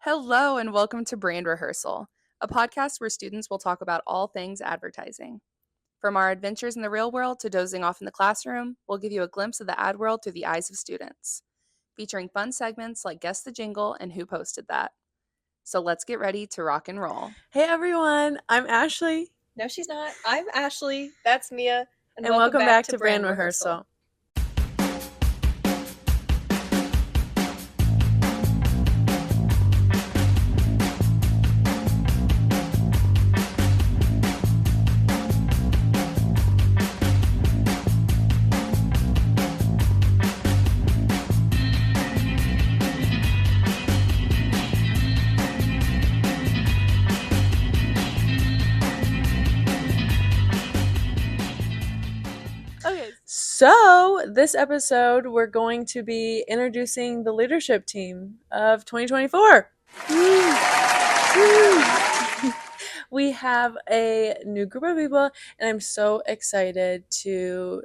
Hello, and welcome to Brand Rehearsal, a podcast where students will talk about all things advertising. From our adventures in the real world to dozing off in the classroom, we'll give you a glimpse of the ad world through the eyes of students, featuring fun segments like Guess the Jingle and Who Posted That. So let's get ready to rock and roll. Hey everyone, I'm Ashley. No, she's not. I'm Ashley. That's Mia. And welcome back to Brand Rehearsal. Okay, so this episode we're going to be introducing the leadership team of 2024. We have a new group of people, and I'm so excited to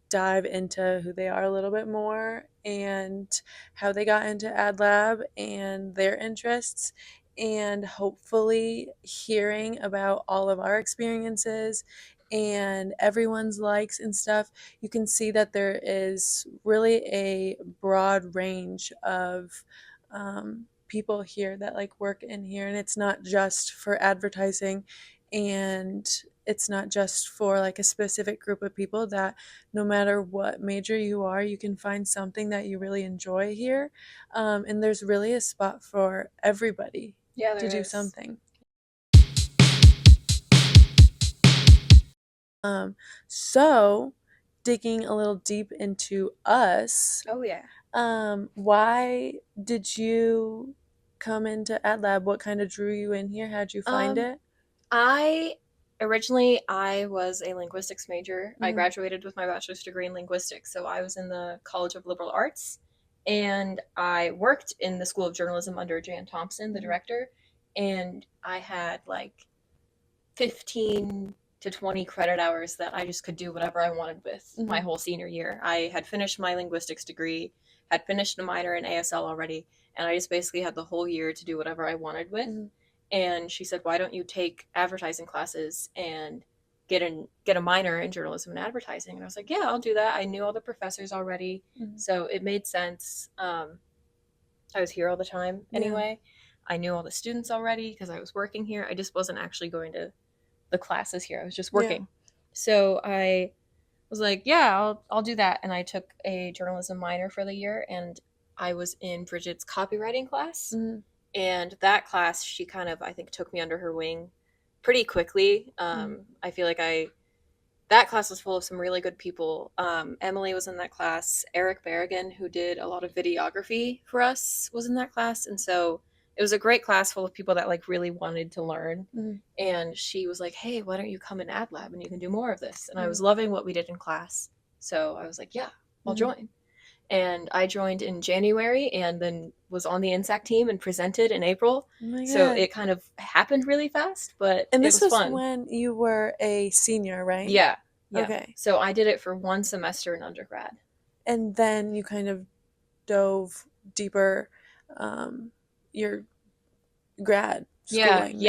dive into who they are a little bit more and how they got into Ad Lab and their interests, and hopefully hearing about all of our experiences and everyone's likes and stuff. You can see that there is really a broad range of people here that like work in here, and it's not just for advertising, and it's not just for like a specific group of people. That no matter what major you are, you can find something that you really enjoy here, and there's really a spot for everybody to do something. So digging a little deep into us. Oh yeah. Why did you come into Ad Lab? What kind of drew you in here? How'd you find it? I was a linguistics major. I graduated with my bachelor's degree in linguistics, so I was in the College of Liberal Arts, and I worked in the School of Journalism under Jan Thompson, the director, and I had like 15 to 20 credit hours that I just could do whatever I wanted with my whole senior year. I had finished my linguistics degree, had finished a minor in ASL already, and I just basically had the whole year to do whatever I wanted with. And she said, why don't you take advertising classes and get a minor in journalism and advertising? And I was like, yeah, I'll do that. I knew all the professors already, so it made sense. I was here all the time anyway. I knew all the students already because I was working here. I just wasn't actually going to the classes here. I was just working. So I was like, yeah, I'll do that. And I took a journalism minor for the year, and I was in Bridget's copywriting class. And that class, she kind of, I think, took me under her wing pretty quickly. I feel like that class was full of some really good people. Emily was in that class. Eric Berrigan, who did a lot of videography for us, was in that class. And so it was a great class full of people that like really wanted to learn. And she was like, hey, why don't you come in Ad Lab and you can do more of this? And I was loving what we did in class. So I was like, yeah, I'll join. And I joined in January and then was on the INSAC team and presented in April. So it kind of happened really fast, but and this was was fun. When you were a senior, right? Yeah. Okay. So I did it for one semester in undergrad. And then you kind of dove deeper your grad schooling.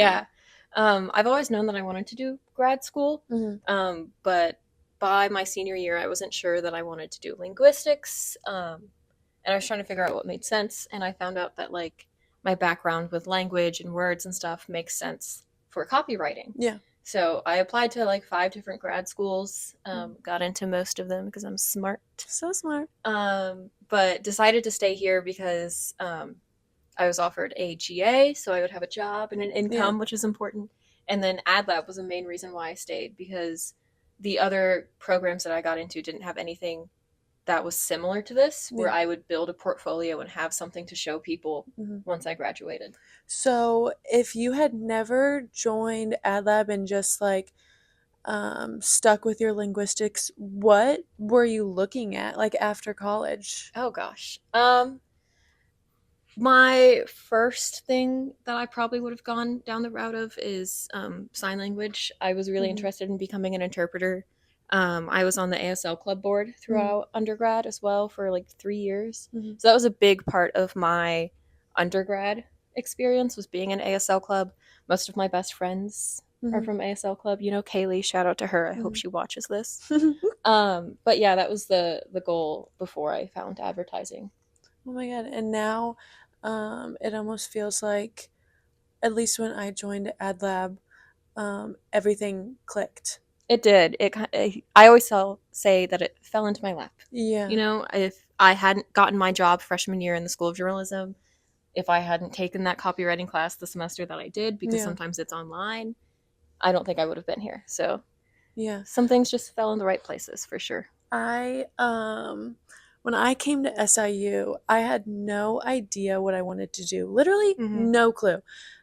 I've always known that I wanted to do grad school, but by my senior year, I wasn't sure that I wanted to do linguistics, and I was trying to figure out what made sense, and I found out that like my background with language and words and stuff makes sense for copywriting. So I applied to like 5 different grad schools, got into most of them because I'm smart. So smart. But decided to stay here because I was offered a GA, so I would have a job and an income, which is important. And then Ad Lab was the main reason why I stayed, because the other programs that I got into didn't have anything that was similar to this, where I would build a portfolio and have something to show people once I graduated. So if you had never joined Ad Lab and just like stuck with your linguistics, what were you looking at like after college? Oh gosh. My first thing that I probably would have gone down the route of is sign language. I was really interested in becoming an interpreter. I was on the ASL club board throughout undergrad as well for like 3 years. So that was a big part of my undergrad experience was being in ASL club. Most of my best friends are from ASL club. You know, Kaylee, shout out to her. I hope she watches this. But yeah, that was the goal before I found advertising. Oh my god! And now, it almost feels like, at least when I joined AdLab, everything clicked. It did. I always say that it fell into my lap. Yeah. You know, if I hadn't gotten my job freshman year in the School of Journalism, if I hadn't taken that copywriting class the semester that I did, because sometimes it's online, I don't think I would have been here. So yeah, some things just fell in the right places for sure. I when I came to SIU, I had no idea what I wanted to do. Literally no clue.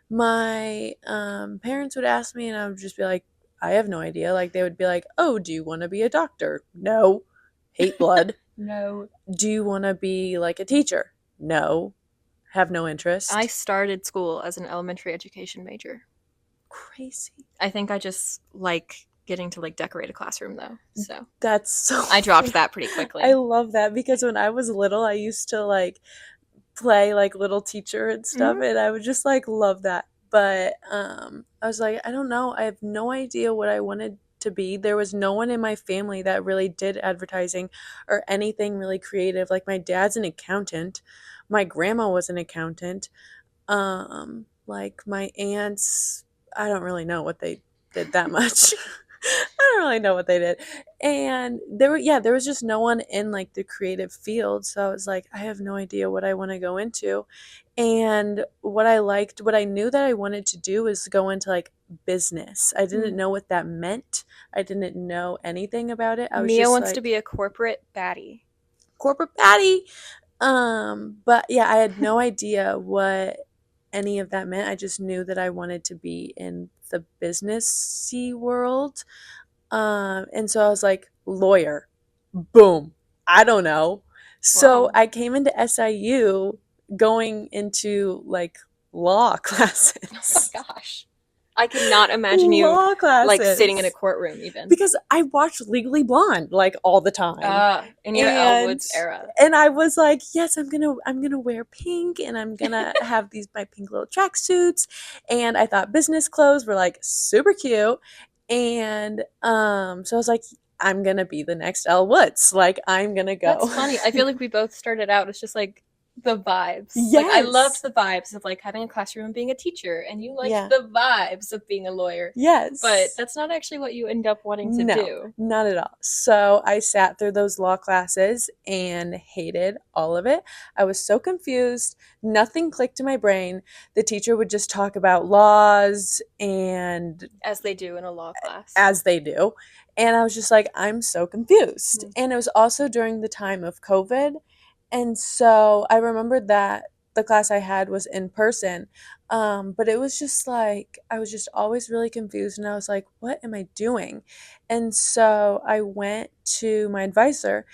My parents would ask me and I would just be like, I have no idea. Like they would be like, "Oh, do you want to be a doctor?" No. Hate blood. No. Do you want to be like a teacher? No. Have no interest. I started school as an elementary education major. Crazy. I think I just like getting to like decorate a classroom though. So that's so I dropped that pretty quickly. I love that because when I was little, I used to like play like little teacher and stuff, and I would just like love that. But I was like, I don't know. I have no idea what I wanted to be. There was no one in my family that really did advertising or anything really creative. Like my dad's an accountant. My grandma was an accountant. Like my aunts, I don't really know what they did that much. I don't really know what they did. And there was just no one in like the creative field. So I was like, I have no idea what I want to go into. And what I knew that I wanted to do was go into like business. I didn't know what that meant. I didn't know anything about it. I was Mia just wants like, to be a corporate baddie. corporate baddie. But yeah, I had no idea what any of that meant. I just knew that I wanted to be in the businessy world. And so I was like, lawyer. Boom. I don't know. So Wow. I came into SIU going into like law classes. Oh my gosh. I could not imagine you Law classes. like sitting in a courtroom even. Because I watched Legally Blonde like all the time. In your Elle Woods era. And I was like, yes, I'm gonna wear pink and I'm gonna have my pink little tracksuits. And I thought business clothes were like super cute. And so I was like, I'm gonna be the next Elle Woods. Like I'm gonna go. That's funny. I feel like we both started out as just like the vibes. Yes. Like I loved the vibes of like having a classroom and being a teacher, and you liked the vibes of being a lawyer. Yes. But that's not actually what you end up wanting to do. Not at all. So I sat through those law classes and hated all of it. I was so confused. Nothing clicked in my brain. The teacher would just talk about laws and as they do in a law class. As they do. And I was just like, I'm so confused. And it was also during the time of COVID. And so I remembered that the class I had was in person. But it was just like, I was just always really confused. And I was like, what am I doing? And so I went to my advisor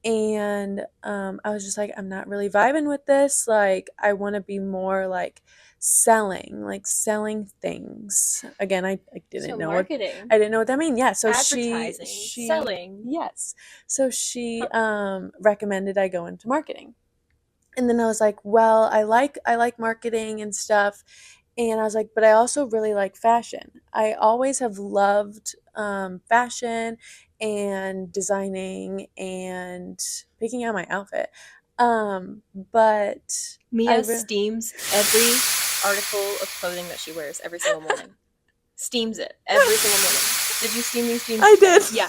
and I was just like, I'm not really vibing with this. Like, I want to be more like selling things. Again, I didn't know marketing. I didn't know what that meant. Yeah, so advertising, she selling. Yes. So she recommended I go into marketing. And then I was like, well, I like marketing and stuff. And I was like, but I also really like fashion. I always have loved fashion and designing and picking out my outfit. But Mia steams every article of clothing that she wears every single morning. Steams it every single morning. Did you steam these jeans? I did. Yeah.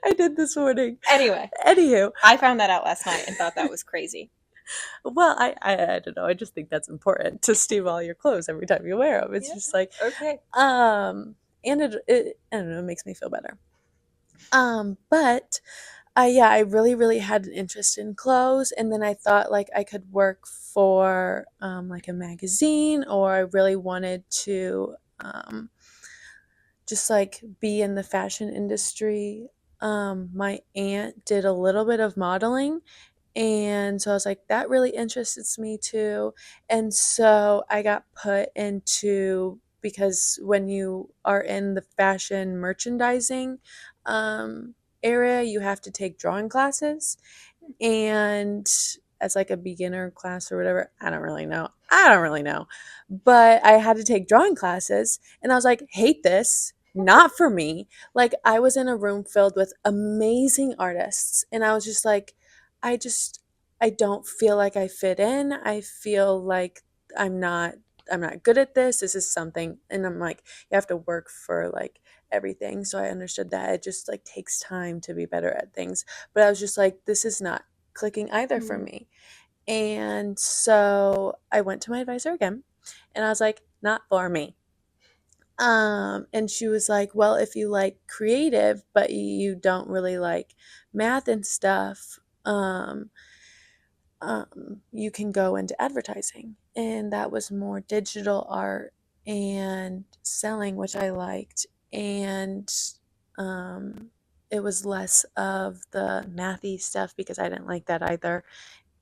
I did this morning. Anywho, I found that out last night and thought that was crazy. Well, I don't know. I just think that's important to steam all your clothes every time you wear them. It's just like okay. And it I don't know, it makes me feel better. But I really had an interest in clothes, and then I thought like I could work for like a magazine, or I really wanted to just like be in the fashion industry. My aunt did a little bit of modeling, and so I was like, that really interests me too. And so I got put into, because when you are in the fashion merchandising area, you have to take drawing classes. And as like a beginner class or whatever. I don't really know. But I had to take drawing classes and I was like, hate this. Not for me. Like I was in a room filled with amazing artists and I was just like, I just I don't feel like I fit in. I feel like I'm not I'm not good at this. This is something, and I'm like, you have to work for like everything. So I understood that it just like takes time to be better at things. But I was just like, this is not clicking either for Mm. me. And so I went to my advisor again and I was like, not for me. And she was like, well, if you like creative, but you don't really like math and stuff, you can go into advertising. And that was more digital art and selling, which I liked. And um, it was less of the mathy stuff because I didn't like that either,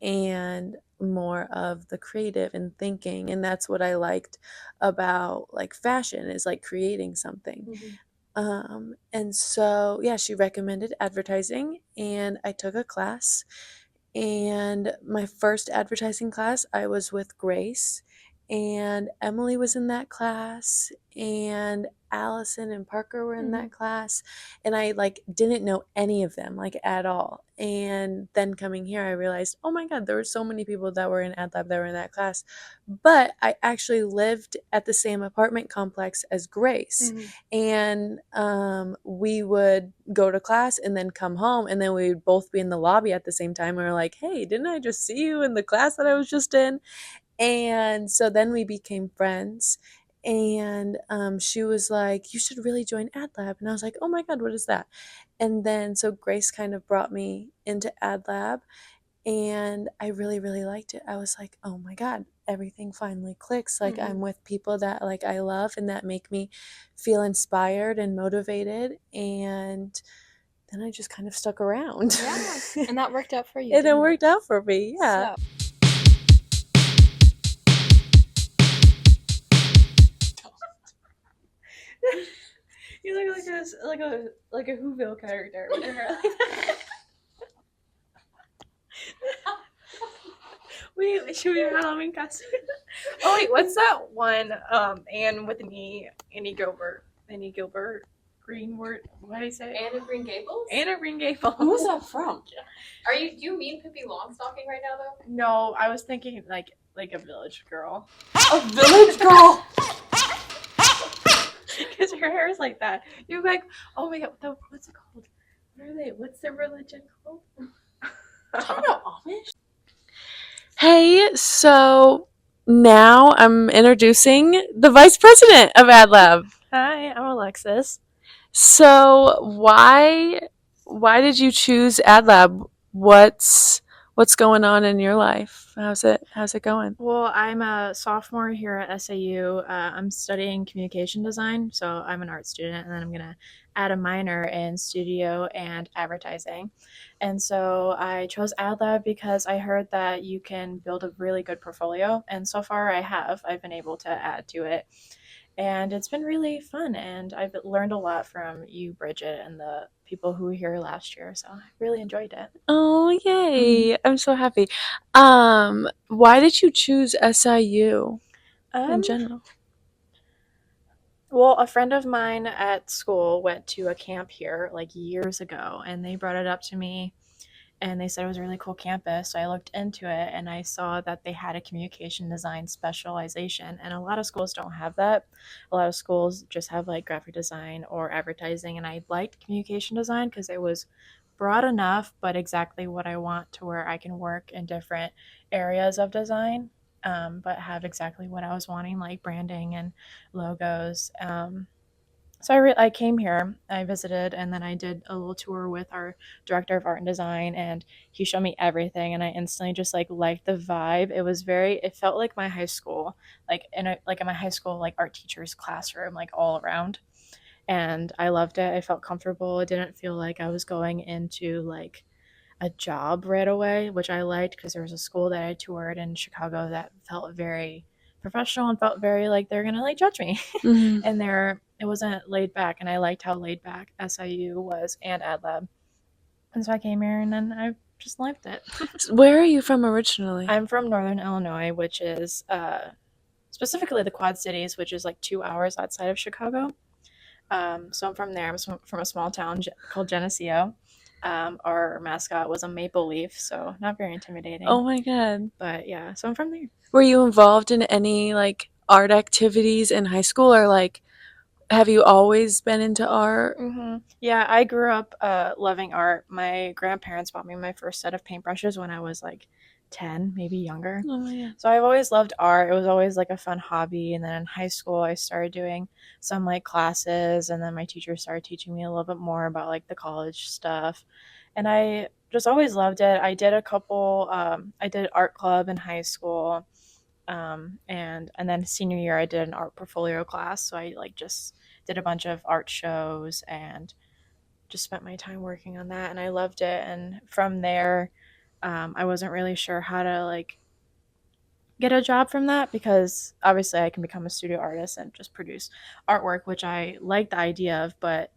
and more of the creative and thinking. And that's what I liked about like fashion is like creating something. Mhm. And so, yeah, she recommended advertising, and I took a class. And my first advertising class, I was with Grace, and Emily was in that class, and Allison and Parker were in Mhm. that class. And I like didn't know any of them like at all. And then coming here, I realized, oh my God, there were so many people that were in Ad Lab that were in that class. But I actually lived at the same apartment complex as Grace. Mhm. And we would go to class and then come home, and then we would both be in the lobby at the same time. We were like, hey, didn't I just see you in the class that I was just in? And so then we became friends. And she was like, you should really join Ad Lab. And I was like, oh my God, what is that? And then so Grace kind of brought me into Ad Lab, and I really, really liked it. I was like, oh my God, everything finally clicks. Like Mhm. I'm with people that like I love and that make me feel inspired and motivated. And then I just kind of stuck around. Yeah, and that worked out for you, And it didn't it? worked out for me. Yeah. So, You look like a Whoville character with your hair like that. Wait, should we have Halloween costume? Oh wait, what's that one? Anne with Annie Gilbert, Greenwood. What do you say? Anne of Green Gables? Anne of Green Gables. Who was that from? Do you mean Pippi Longstocking right now though? No, I was thinking like a village girl. A village girl? Because her hair is like that. You're like, oh my God, what's it called? What are they? What's their religion called? I don't know, Amish? Hey, so now I'm introducing the vice president of Ad Lab. Hi, I'm Alexis. So why did you choose Ad Lab? What's going on in your life? How's it going? Well, I'm a sophomore here at SAU. I'm studying communication design, so I'm an art student, and then I'm gonna add a minor in studio and advertising. And so I chose AdLab because I heard that you can build a really good portfolio, and so far I have. I've been able to add to it, and it's been really fun. And I've learned a lot from you, Bridget, and the people who were here last year. So I really enjoyed it. Oh, yay. I'm so happy. Why did you choose SIU in general? Well, a friend of mine at school went to a camp here like years ago, and they brought it up to me, and they said it was a really cool campus. So I looked into it and I saw that they had a communication design specialization, and a lot of schools don't have that. A lot of schools just have like graphic design or advertising, and I liked communication design because it was broad enough, but exactly what I want to where I can work in different areas of design, but have exactly what I was wanting, like branding and logos. So I came here, I visited, and then I did a little tour with our director of art and design, and he showed me everything, and I instantly just like liked the vibe. It felt like my high school, like in my high school like art teacher's classroom, like all around, and I loved it. I felt comfortable. It didn't feel like I was going into like a job right away, which I liked because there was a school that I toured in Chicago that felt very professional and felt very like they're gonna like judge me. Mm-hmm. And it wasn't laid back, and I liked how laid back SIU was and AdLab. And so I came here, and then I've just liked it. Where are you from originally? I'm from Northern Illinois, which is specifically the Quad Cities, which is like 2 hours outside of Chicago. So I'm from there. I'm from a small town called Geneseo. Our mascot was a maple leaf, so not very intimidating. Oh my god. But yeah, so I'm from there. Were you involved in any like art activities in high school, or like have you always been into art? Yeah, I grew up loving art. My grandparents bought me my first set of paintbrushes when I was like 10, maybe younger. Oh my god. So I've always loved art. It was always like a fun hobby. And then in high school, I started doing some like classes, and then my teacher started teaching me a little bit more about like the college stuff. And I just always loved it. I did I did art club in high school. And then senior year, I did an art portfolio class. So I like just did a bunch of art shows and just spent my time working on that, and I loved it. And from there, I wasn't really sure how to like get a job from that, because obviously I can become a studio artist and just produce artwork, which I like the idea of, but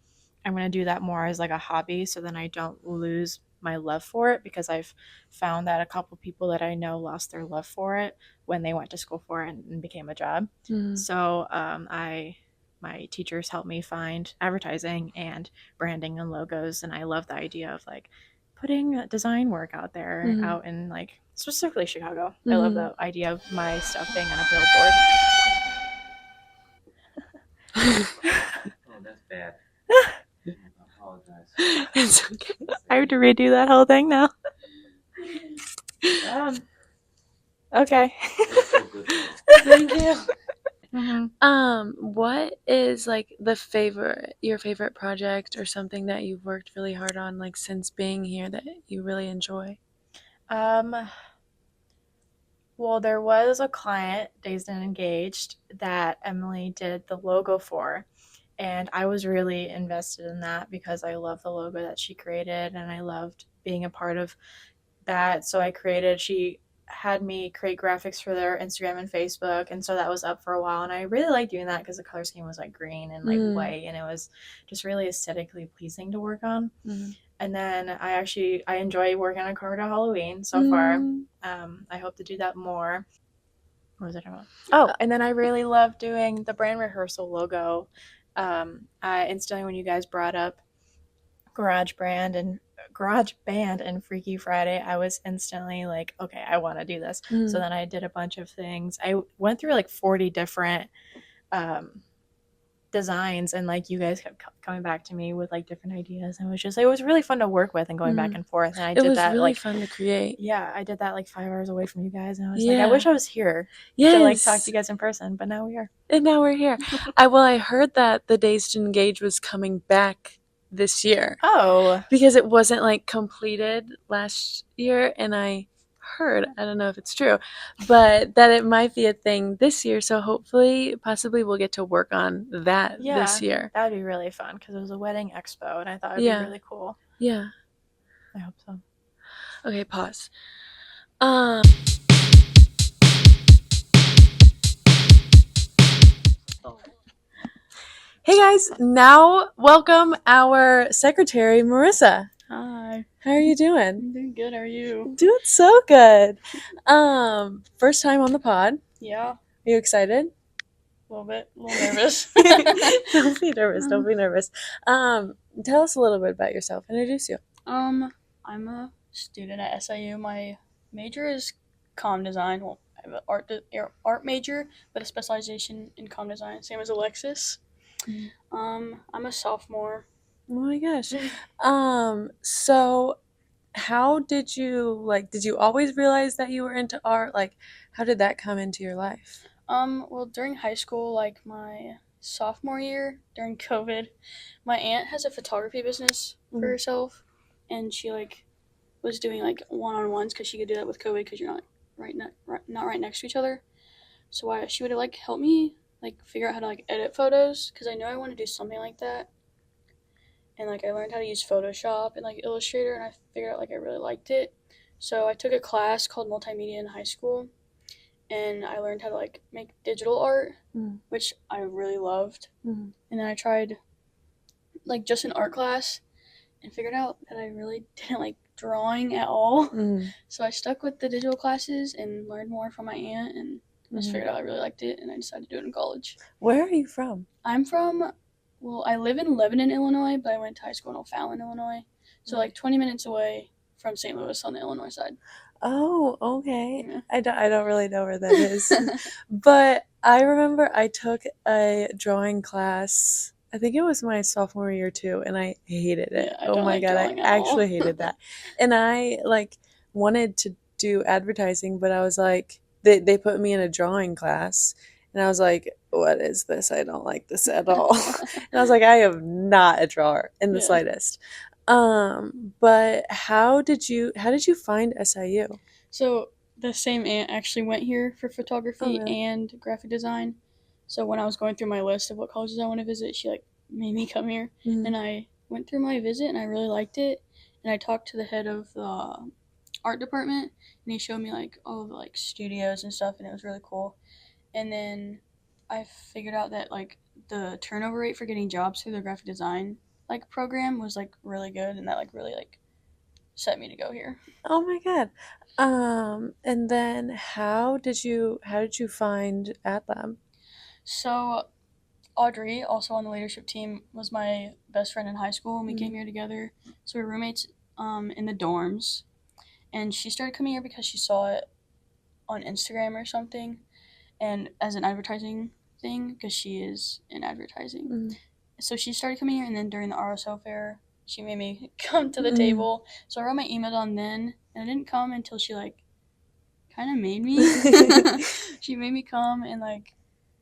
I'm going to do that more as like a hobby so then I don't lose my love for it, because I've found that a couple people that I know lost their love for it when they went to school for it and became a job. So my teachers helped me find advertising and branding and logos, and I love the idea of like putting design work out there, out in like specifically Chicago. I love the idea of my stuff being on a billboard. Oh, that's bad. I apologize. It's okay. I have to redo that whole thing now. Okay. That's so good though. Thank you. What is like your favorite project or something that you've worked really hard on like since being here that you really enjoy? Well, there was a client, Dazed and Engaged, that Emily did the logo for. And I was really invested in that because I love the logo that she created and I loved being a part of that. So she had me create graphics for their Instagram and Facebook. And so that was up for a while. And I really liked doing that because the color scheme was like green and like white. And it was just really aesthetically pleasing to work on. And then I enjoy working on Cover to Halloween so far. I hope to do that more. What was I talking about? Oh, and then I really love doing the brand rehearsal logo. Instantly when you guys brought up Garage Band and Freaky Friday, I was instantly like, okay, I want to do this. So then I did a bunch of things. I went through like 40 different designs, and like you guys kept coming back to me with like different ideas, and it was really fun to work with and going back and forth. And It was really fun to create. Yeah, I did that like 5 hours away from you guys, and I was like, I wish I was here Yes. to like talk to you guys in person, but now we are. And now we're here. I heard that the Dazed and Engaged was coming back this year. Oh. Because it wasn't like completed last year, and I heard, I don't know if it's true, but that it might be a thing this year. So hopefully, possibly we'll get to work on that this year. That would be really fun because it was a wedding expo, and I thought it would be really cool. Yeah. I hope so. Okay, pause. Hey guys, now welcome our secretary, Marissa. Hi. How are you doing? I'm doing good. How are you? Doing so good. First time on the pod. Yeah. Are you excited? A little bit. A little nervous. Don't be nervous. Don't be nervous. Tell us a little bit about yourself. Introduce you. I'm a student at SIU. My major is comm design. Well, I have an art major, but a specialization in comm design, same as Alexis. I'm a sophomore. Oh my gosh. So how did you always realize that you were into art? Like, how did that come into your life? Well, during high school, like my sophomore year, during COVID, my aunt has a photography business for herself, and she like was doing like one-on-ones because she could do that with COVID because you're not right next to each other. So she would like help me like figure out how to like edit photos because I know I want to do something like that. And like I learned how to use Photoshop and like Illustrator, and I figured out like I really liked it. So I took a class called multimedia in high school, and I learned how to like make digital art, which I really loved. And then I tried like just an art class and figured out that I really didn't like drawing at all. Mm. So I stuck with the digital classes and learned more from my aunt, and just figured out I really liked it, and I decided to do it in college. Where are you from? I'm from, well, I live in Lebanon, Illinois, but I went to high school in O'Fallon, Illinois. So like 20 minutes away from St. Louis on the Illinois side. Oh, okay. Yeah. I don't really know where that is. But I remember I took a drawing class. I think it was my sophomore year too, and I hated it. Yeah, I Oh don't my like God, I drawing at all. actually hated that. And I like wanted to do advertising, but I was like, they put me in a drawing class, and I was like, what is this? I don't like this at all. And I was like, I am not a drawer in the Yeah. slightest. But how did you find SIU? So the same aunt actually went here for photography Oh, really? and graphic design. So when I was going through my list of what colleges I want to visit, she like made me come here, Mhm. and I went through my visit and I really liked it. And I talked to the head of the art department, and he showed me like all of the like studios and stuff, and it was really cool. And then I figured out that like the turnover rate for getting jobs through the graphic design like program was like really good, and that like really like set me to go here. Oh my God. And then how did you find AdLab? So Audrey, also on the leadership team, was my best friend in high school, and we came here together. So we were roommates in the dorms, and she started coming here because she saw it on Instagram or something, and as an advertising thing, because she is in advertising. So she started coming here, and then during the RSL fair, she made me come to the table. So I wrote my email down then, and I didn't come until she like kind of made me. She made me come, and like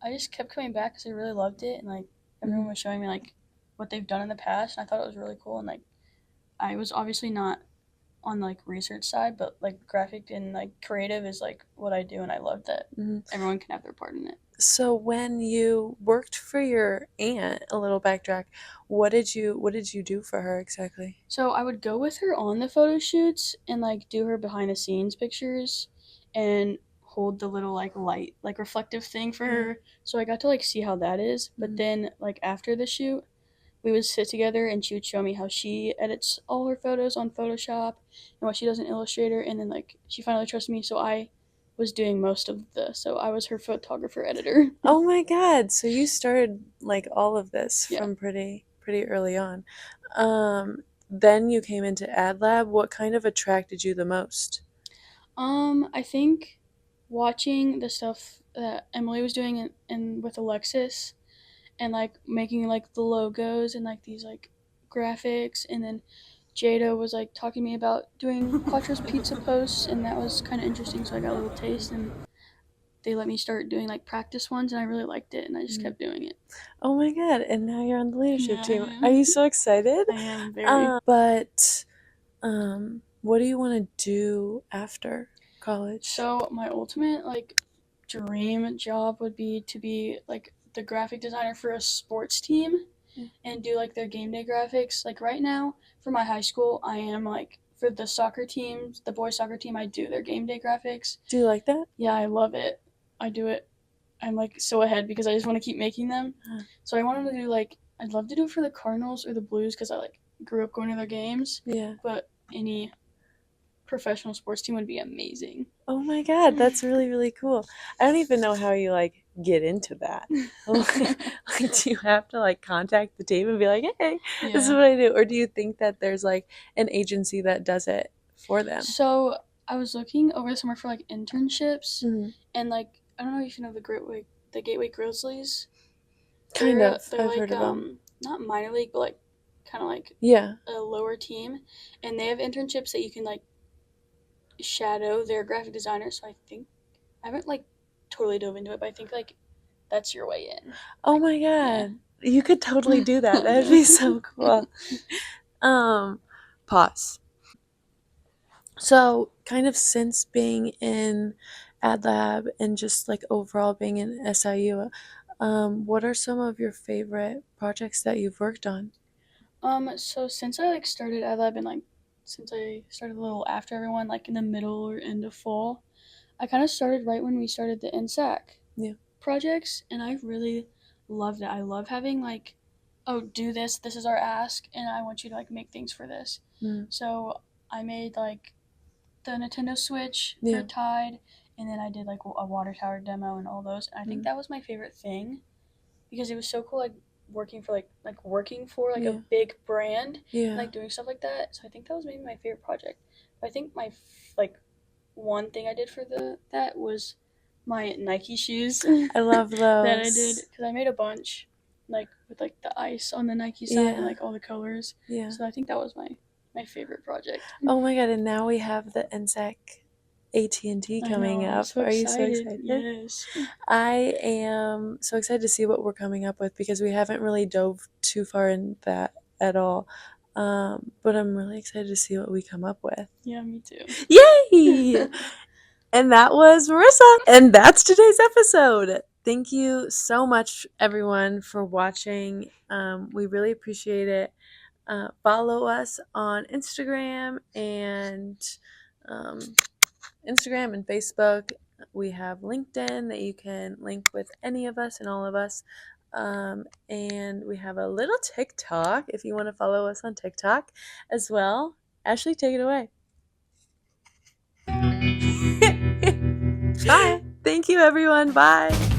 I just kept coming back because I really loved it, and like everyone was showing me like what they've done in the past, and I thought it was really cool. And like I was obviously not on like research side, but like graphic and like creative is like what I do, and I love that everyone can have their part in it. So when you worked for your aunt, a little backtrack, what did you do for her exactly? So I would go with her on the photo shoots and like do her behind the scenes pictures and hold the little like light like reflective thing for her. So I got to like see how that is. But then like after the shoot, we would sit together and she would show me how she edits all her photos on Photoshop and what she does in Illustrator, and then like she finally trusted me, so I was doing most of so I was her photographer editor. Oh my God. So you started like all of this Yeah. from pretty early on. Then you came into AdLab. What kind of attracted you the most? I think watching the stuff that Emily was doing and with Alexis, and like making like the logos and like these like graphics, and then Jada was like talking to me about doing Quattro's pizza posts, and that was kind of interesting, so I got a little taste, and they let me start doing like practice ones, and I really liked it, and I just kept doing it. Oh my God. And now you're on the leadership Yeah, team. I am. Are you so excited? I am very. But what do you want to do after college? So my ultimate like dream job would be to be like the graphic designer for a sports team and do like their game day graphics. Like right now for my high school, I am like for the soccer teams, the boys soccer team, I do their game day graphics. Do you like that? Yeah, I love it. I do it. I'm like so ahead because I just want to keep making them. So I wanted to do like I'd love to do it for the Cardinals or the Blues because I like grew up going to their games. Yeah. But any professional sports team would be amazing. Oh my God, that's really, really cool. I don't even know how you like get into that. Like, do you have to like contact the team and be like, hey, this is what I do? Or do you think that there's like an agency that does it for them? So I was looking over the summer for like internships, and like I don't know if you know the Gateway Grizzlies. Kind of. They're I've like heard of them. not minor league, but like kind of like Yeah. a lower team, and they have internships that you can like shadow their graphic designer. So I think I haven't like totally dove into it, but I think like that's your way in. Oh my God. You could totally do that. That'd be so cool. Pause. So, kind of since being in AdLab and just like overall being in SIU, what are some of your favorite projects that you've worked on? So since I like started AdLab and like since I started a little after everyone, like in the middle or end of fall, I kind of started right when we started the NSAC projects, and I really loved it. I love having like, oh, do this. This is our ask, and I want you to like make things for this. So I made like the Nintendo Switch Yeah. for Tide, and then I did like a water tower demo and all those. And I think that was my favorite thing because it was so cool, like working for like a big brand, and, like doing stuff like that. So I think that was maybe my favorite project. But I think my like one thing I did for that was my Nike shoes. I love those. That I did because I made a bunch, like with like the ice on the Nike side and like all the colors. Yeah. So I think that was my favorite project. Oh my god! And now we have the NSEC AT&T coming up. So Are you so excited? Yes. I am so excited to see what we're coming up with because we haven't really dove too far in that at all. But I'm really excited to see what we come up with. Yeah, me too. Yay! And that was Marissa. And that's today's episode. Thank you so much, everyone, for watching. We really appreciate it. Follow us on Instagram and Facebook. We have LinkedIn that you can link with any of us and all of us. And we have a little TikTok if you want to follow us on TikTok as well. Ashley, take it away. Bye. Thank you, everyone. Bye.